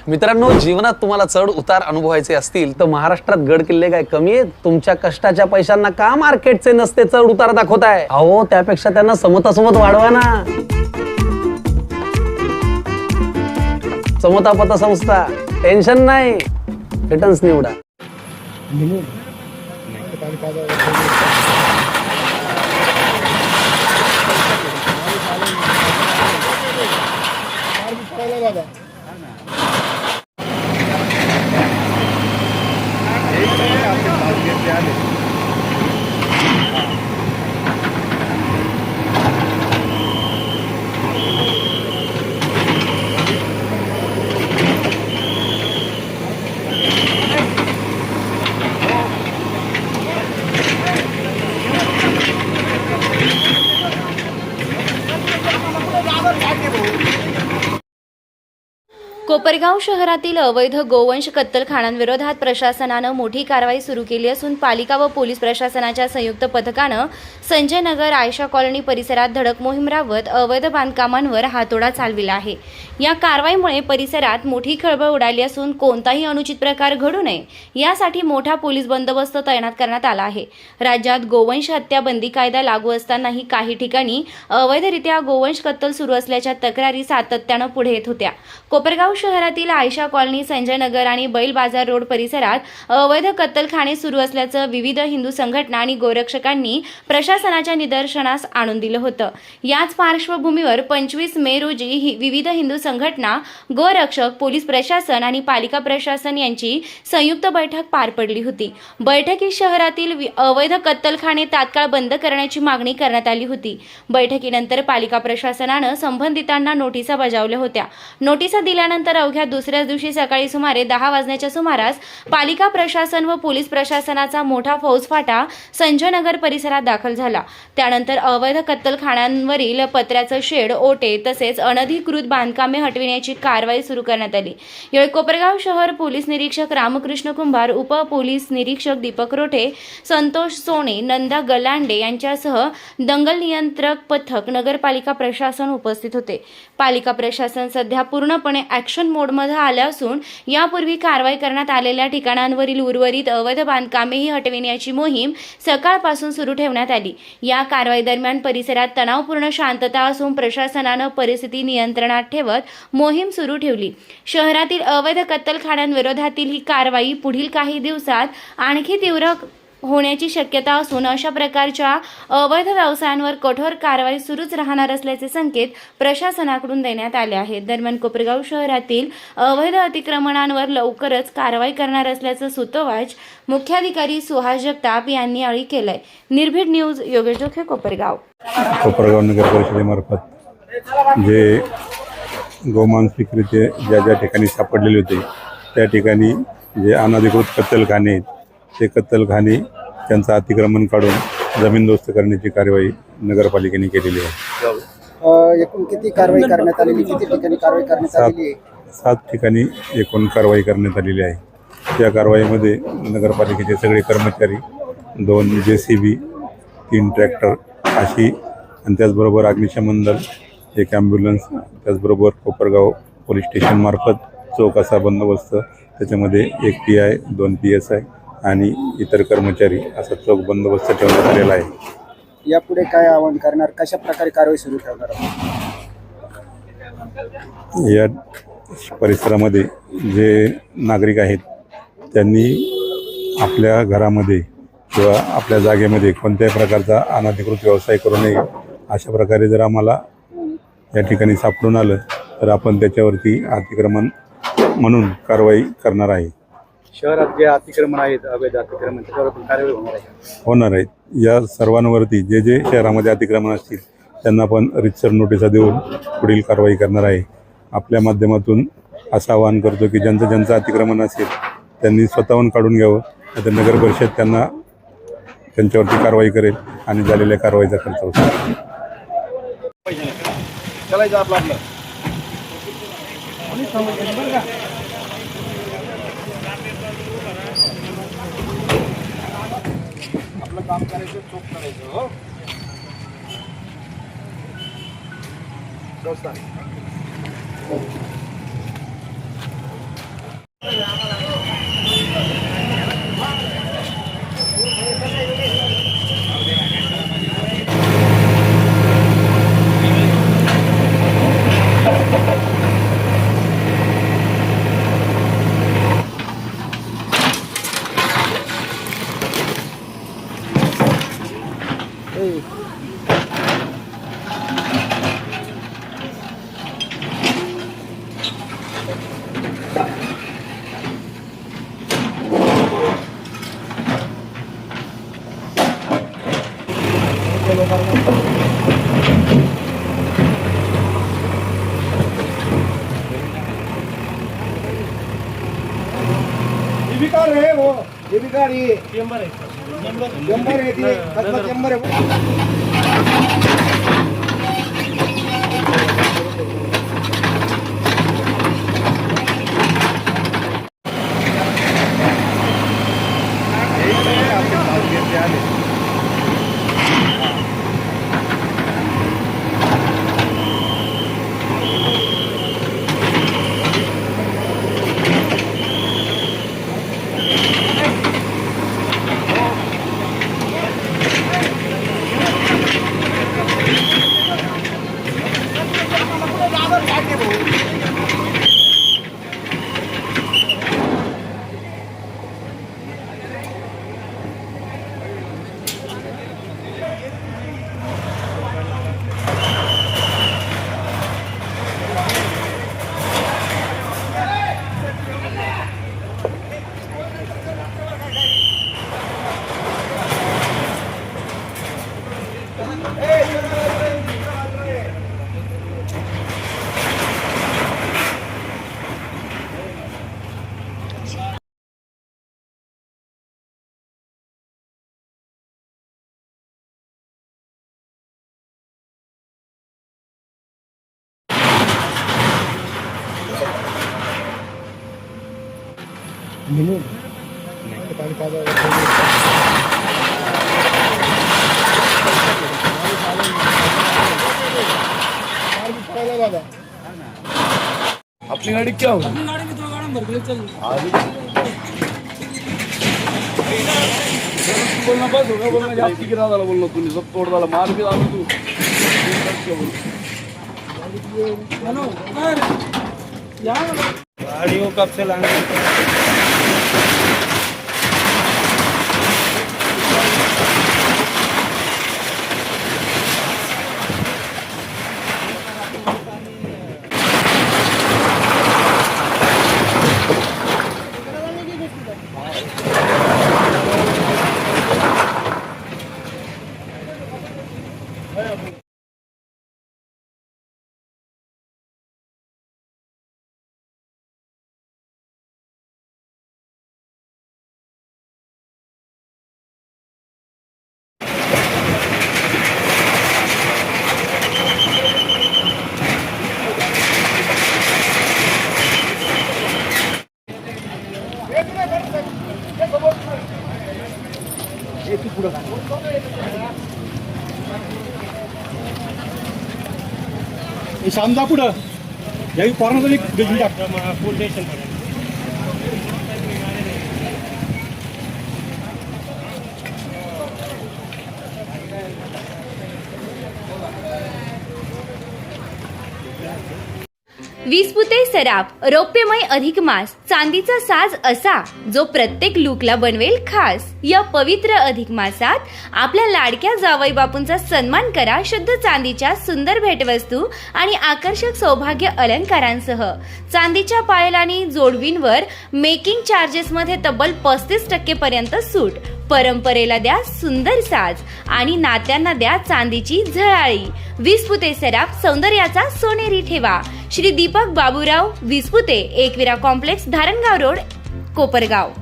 मित्रांनो, जीवनात तुम्हाला चढ उतार अनुभवायचे असतील तर महाराष्ट्रात गड किल्ले काय कमी आहेत? तुमच्या कष्टाच्या पैशांना का मार्केटचे नसते चढ उतार दाखवताय? अहो, त्यापेक्षा त्यांना समतासमत वाढवा ना. समता पतसंस्था, टेन्शन नाही, रिटर्न्स निवडा. कोपरगाव शहरातील अवैध गोवंश कत्तलखान्यांविरोधात प्रशासनानं मोठी कारवाई सुरू केली असून पालिका व पोलीस प्रशासनाच्या संयुक्त पथकानं संजय नगर, आयशा कॉलनी परिसरात धडक मोहीम राबवत अवैध बांधकामांवर हातोडा चालविला आहे. या कारवाईमुळे परिसरात मोठी खळबळ उडाली असून कोणताही अनुचित प्रकार घडू नये यासाठी मोठा पोलीस बंदोबस्त तैनात करण्यात आला आहे. राज्यात गोवंश हत्या बंदी कायदा लागू असतानाही काही ठिकाणी अवैधरित्या गोवंश कत्तल सुरू असल्याच्या तक्रारी सातत्यानं पुढे येत होत्या. कोपरगाव शहरातील आयशा कॉलनी, संजय नगर आणि बैल बाजार रोड परिसरात अवैध कत्तलखाने सुरू असल्याचं विविध हिंदू संघटना आणि गोरक्षकांनी प्रशासनाच्या निदर्शनास आणून दिलं होतं. याच पार्श्वभूमीवर 25 मे रोजी विविध हिंदू संघटना, गोरक्षक, पोलीस प्रशासन आणि पालिका प्रशासन यांची संयुक्त बैठक पार पडली होती. बैठकीत शहरातील अवैध कत्तलखाने तात्काळ बंद करण्याची मागणी करण्यात आली होती. बैठकीनंतर पालिका प्रशासनानं संबंधितांना नोटिसा बजावल्या होत्या. नोटिसा दिल्यानंतर अवघ्या दुसऱ्या दिवशी सकाळी सुमारे 10 वाजण्याच्या सुमारास पालिका प्रशासन व पोलीस प्रशासनाचा मोठा फौजफाटा संजय नगर परिसरात दाखल झाला. त्यानंतर अवैध कत्तलखान्यांवरील पत्र्याचं शेड, ओटे तसेच अनधिकृत बांधकामे हटविण्याची कारवाई सुरू करण्यात आली. यावेळी कोपरगाव शहर पोलीस निरीक्षक रामकृष्ण कुंभार, उप पोलीस निरीक्षक दीपक रोठे, संतोष सोने, नंदा गलांडे यांच्यासह दंगल नियंत्रक पथक, नगरपालिका प्रशासन उपस्थित होते. पालिका प्रशासन सध्या पूर्णपणे ॲक्शन मोडमध्ये आले असून यापूर्वी कारवाई करण्यात आलेल्या ठिकाणांवरील उर्वरित अवैध बांधकामेही हटविण्याची मोहीम सकाळपासून सुरू ठेवण्यात आली. या कारवाई दरम्यान परिसरात तणावपूर्ण शांतता असून प्रशासनानं परिस्थिती नियंत्रणात ठेवत मोहीम सुरू ठेवली. शहरातील अवैध कत्तलखान्यांविरोधातील ही कारवाई पुढील काही दिवसात आणखी तीव्र होण्याची शक्यता असून अशा प्रकारच्या अवैध व्यवसायांवर कठोर कारवाई सुरूच राहणार असल्याचे संकेत प्रशासनाकडून देण्यात आले आहेत. दरम्यान कोपरगाव शहरातील अवैध अतिक्रमणांवर लवकरच कारवाई करणार असल्याचं सूतोवाच मुख्याधिकारी सुहास जगताप यांनी यावेळी केलंय. निर्भीड न्यूज, योगेश जोखे, कोपरगाव. कोपरगाव नगर परिषदेमार्फत जे गोमांस विक्रेते ज्या ठिकाणी सापडलेले होते त्या ठिकाणी जे अनधिकृत कत्तलखाने आहेत ते कत्तलखाने त्यांचं अतिक्रमण काढून जमीनदोस्त करण्याची कार्यवाही नगरपालिकेने केलेली आहे. एकूण किती कारवाई करण्यात आलेली, किती ठिकाणी कारवाई करण्यात आलेली आहे? 7 ठिकाणी एकूण कारवाई करण्यात आलेली आहे. त्या कारवाईमध्ये नगरपालिकेचे सगळे कर्मचारी, 2 JCB, 3 ट्रॅक्टर अशी आणि त्याचबरोबर अग्निशमन दल, 1 ॲम्ब्युलन्स, त्याचबरोबर कोपरगाव पोलीस स्टेशनमार्फत चोख असा बंदोबस्त, त्याच्यामध्ये 1 PI, 2 PSI आणि इतर कर्मचारी असा चोख बंदोबस्त ठेवण्यात आलेला आहे. यापुढे काय आवाहन करणार, कशा प्रकारे कारवाई सुरू ठेवणार? या परिसरामध्ये जे नागरिक आहेत त्यांनी आपल्या घरामध्ये किंवा आपल्या जागेमध्ये कोणत्याही प्रकारचा अनधिकृत व्यवसाय करू नये. अशा प्रकारे जर आम्हाला या ठिकाणी सापडून आलं तर आपण त्याच्यावरती अतिक्रमण म्हणून कारवाई करणार आहे. शहरात जे अतिक्रमण आहेत, अवैध अतिक्रमण, त्याच्यावर कारवाई होणार आहे. होणार आहेत. या सर्वांवरती जे शहरामध्ये अतिक्रमण असतील त्यांना पण रितसर नोटिसा देऊन पुढील कारवाई करणार आहे. आपल्या माध्यमातून असं आवाहन करतो की ज्यांचं अतिक्रमण असेल त्यांनी स्वतःहून काढून घ्यावं, तर नगर परिषद त्यांच्यावरती कारवाई करेल आणि झालेल्या कारवाईचा खर्च होतो. आपलं काम करायचं, चोख करायचं. हो दोस्ता ये भी कार है वो, ये भी कार ये चेंबर है, चेंबर है ये मतलब चेंबर है। अपनी गाड़ी क्या हो बोलना बस होगा बोलना जास्त गिरा झाला बोललो तुम्ही सब तोड झाला मार बी झाला तू गाड़ियों कब से लाने शामदा पुढं यावी कॉर्नर एक बेजून टाक पोलीस स्टेशन विस्पुते सराफ, रौप्यमय अधिक मास, चांदीचा साज असा जो प्रत्येक लुकला बनवेल खास. या पवित्र अधिक मासात आपल्या लाडक्या जावई बापूंचा सन्मान करा शुद्ध चांदीच्या सुंदर भेटवस्तू आणि आकर्षक सौभाग्य अलंकारांसह. चांदीच्या पायल आणि जोडवींवर मेकिंग चार्जेस मध्ये तब्बल 35% पर्यंत सूट. परंपरेला द्या सुंदर साज आणि नात्यांना द्या चांदीची झळाळी. विस्पुते सराफ, सौंदर्याचा सोनेरी ठेवा. Shri Deepak Baburao Vispute, Ekvira complex, Dharangaon road, Kopargaon.